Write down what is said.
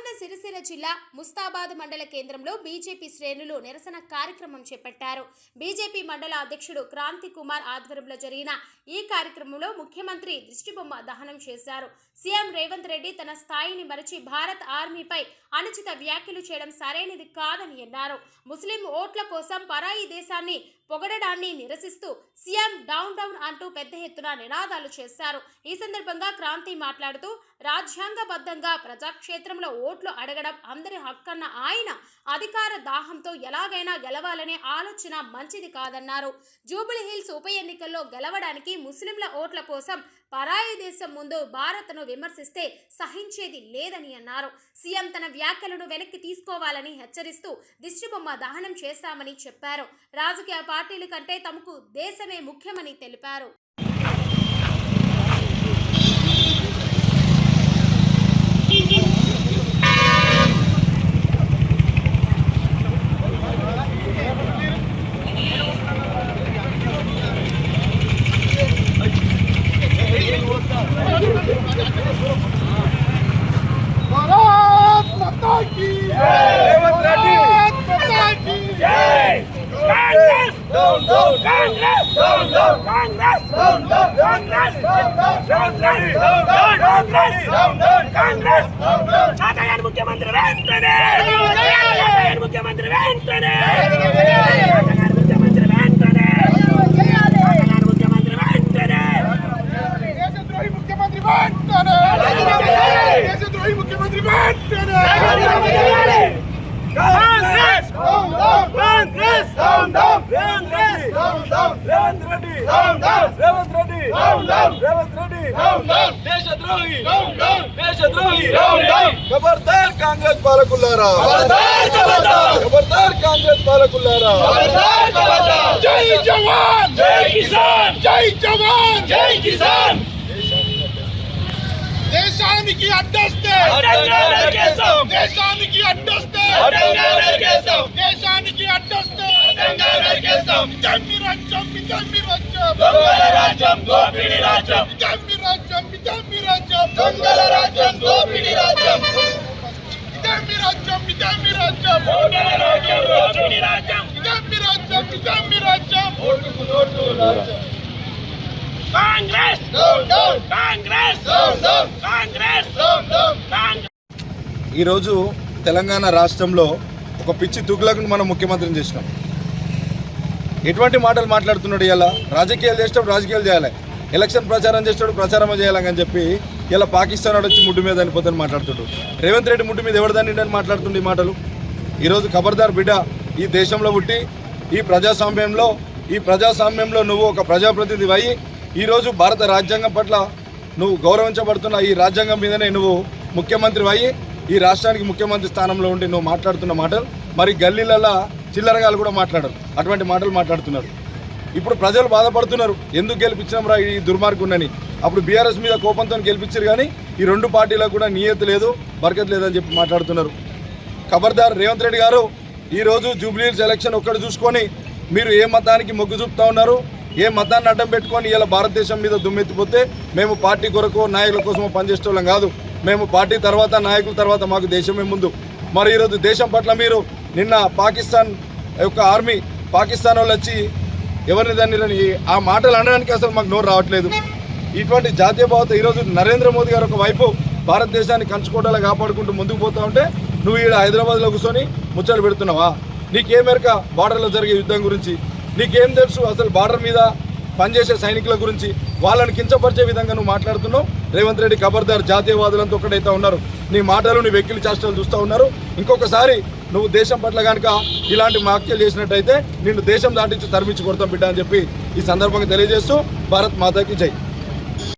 రాజన్న సిరిసిల్ల జిల్లా ముస్తాబాద్ మండల కేంద్రంలో బీజేపీ శ్రేణులు నిరసన కార్యక్రమం చేపట్టారు. బీజేపీ మండల అధ్యక్షుడు క్రాంతి కుమార్ ఆధ్వర్యంలో జరిగిన ఈ కార్యక్రమంలో ముఖ్యమంత్రి దిష్టిబొమ్మ దహనం చేశారు. సీఎం రేవంత్ రెడ్డి తన స్థాయిని మరచి భారత్ ఆర్మీపై అనుచిత వ్యాఖ్యలు చేయడం సరైనది కాదని అన్నారు. ముస్లిం ఓట్ల కోసం పరాయి దేశాన్ని పొగడడాన్ని నిరసిస్తూ సీఎం డౌన్ డౌన్ అంటూ పెద్ద ఎత్తున నినాదాలు చేశారు. ఈ సందర్భంగా క్రాంతి మాట్లాడుతూ రాజ్యాంగబద్ధంగా ప్రజాక్షేత్రంలో ఓట్లు అడగడం అందరి హక్కన్న ఆయన అధికార దాహంతో ఎలాగైనా గెలవాలనే ఆలోచన మంచిది కాదన్నారు. జూబ్లీ హిల్స్ ఉప ఎన్నికల్లో గెలవడానికి ముస్లింల ఓట్ల కోసం పరాయి దేశం ముందు భారత్ను విమర్శిస్తే సహించేది లేదని అన్నారు. సీఎం తన వ్యాఖ్యలను వెనక్కి తీసుకోవాలని హెచ్చరిస్తూ దిష్టిబొమ్మ దహనం చేశామని చెప్పారు. రాజకీయ పార్టీల కంటే తమకు దేశమే ముఖ్యమని తెలిపారు. ముఖ్యమంత్రి వెంటనే ముఖ్యమంత్రి వెంటనే ముఖ్యమంత్రి వెంటనే ముఖ్యమంత్రి వెంటనే దేశద్రోహి ముఖ్యమంత్రి వెంటనే దేశద్రోహి ముఖ్యమంత్రి వెంటనే కాంగ్రెస్ కాంగ్రెస్ రేవంత్ రెడ్డి దేశద్రోహి ఖబర్దార్ కాంగ్రెస్ పాలకులారా ఖబర్దార్ కాంగ్రెస్ పాలకులారా జై జవాన్ జై కిసాన్ జై జవాన్ జై కిసాన్ దేశానికి అడ్డొస్తే దేశానికి అడ్డొస్తే దేశానికి అడ్డొస్తే జమ్మి రాజ్యం దొంగల రాజ్యం దోపిడీ రాజ్యం జమ్మి రాజ్యం దొంగల రాజ్యం దోపిడీ రాజ్యం జమ్మి రాజ్యం దొంగల రాజ్యం దోపిడీ రాజ్యం జమ్మి రాజ్యం కాంగ్రెస్ కాంగ్రెస్ కాంగ్రెస్ కాంగ్రెస్. ఈరోజు తెలంగాణ రాష్ట్రంలో ఒక పిచ్చి తుగ్లక్ను మనం ముఖ్యమంత్రిని చేసినాం. ఎటువంటి మాటలు మాట్లాడుతున్నాడు? ఇలా రాజకీయాలు చేసేటప్పుడు రాజకీయాలు చేయాలి, ఎలక్షన్ ప్రచారం చేసేటప్పుడు ప్రచారం చేయాలని చెప్పి ఇలా పాకిస్తాన్ వాడు వచ్చి ముడ్డు మీద అనిపోద్దని మాట్లాడుతుడు. రేవంత్ రెడ్డి ముడ్డు మీద ఎవరిదాన్ని అని మాట్లాడుతుండే ఈ మాటలు. ఈరోజు ఖబర్దార్ బిడ్డ, ఈ దేశంలో పుట్టి ఈ ప్రజాస్వామ్యంలో నువ్వు ఒక ప్రజాప్రతినిధి అయ్యి ఈరోజు భారత రాజ్యాంగం పట్ల నువ్వు గౌరవించబడుతున్న ఈ రాజ్యాంగం మీదనే నువ్వు ముఖ్యమంత్రి అయ్యి ఈ రాష్ట్రానికి ముఖ్యమంత్రి స్థానంలో ఉండి నువ్వు మాట్లాడుతున్న మాటలు మరి గల్లీలలో చిల్లరగాలు కూడా మాట్లాడరు, అటువంటి మాటలు మాట్లాడుతున్నారు. ఇప్పుడు ప్రజలు బాధపడుతున్నారు, ఎందుకు గెలిపించినాం రా ఈ దుర్మార్గుండని. అప్పుడు బీఆర్ఎస్ మీద కోపంతో గెలిపించారు, కానీ ఈ రెండు పార్టీలకు కూడా నియత లేదు, బరకత్ లేదని చెప్పి మాట్లాడుతున్నారు. ఖబర్దార్ రేవంత్ రెడ్డి గారు, ఈరోజు జూబ్లీ హిల్స్ ఎలక్షన్ ఒక్కటి చూసుకొని మీరు ఏ మతానికి మొగ్గు చూపుతా ఉన్నారు, ఏ మతాన్ని అడ్డం పెట్టుకొని ఇలా భారతదేశం మీద దుమ్మెత్తిపోతే మేము పార్టీ కొరకు నాయకుల కోసం పనిచేసేవాళ్ళం కాదు. మేము పార్టీ తర్వాత నాయకుల తర్వాత మాకు దేశమే ముందు. మరి ఈరోజు దేశం పట్ల మీరు నిన్న పాకిస్తాన్ యొక్క ఆర్మీ పాకిస్తాన్ వాళ్ళు వచ్చి ఎవరిని దాన్ని ఆ మాటలు అనడానికి అసలు మాకు నోరు రావట్లేదు. ఇటువంటి జాతీయ భావత ఈరోజు నరేంద్ర మోదీ గారు ఒక వైపు భారతదేశాన్ని కంచుకోవడాలు కాపాడుకుంటూ ముందుకు పోతా ఉంటే నువ్వు ఈడ హైదరాబాద్లో కూర్చొని ముచ్చట్లు పెడుతున్నావా? నీకేమెరక బార్డర్లో జరిగే యుద్ధం గురించి? నీకేం తెలుసు అసలు బార్డర్ మీద పనిచేసే సైనికుల గురించి? వాళ్ళని కించపరిచే విధంగా నువ్వు మాట్లాడుతున్నావు. రేవంత్ రెడ్డి ఖబర్దార్, జాతీయవాదులంతా ఒకటైతే ఉన్నారు, నీ మాటలు నీ వెక్కిలి చేష్టలు చూస్తూ ఉన్నారు. ఇంకొకసారి నువ్వు దేశం పట్ల కనుక ఇలాంటి వ్యాఖ్యలు చేసినట్టయితే నిన్ను దేశం దాటించి తరిమించి కొడతాం బిడ్డ అని చెప్పి ఈ సందర్భంగా తెలియజేస్తూ భారత్ మాతాకి జై.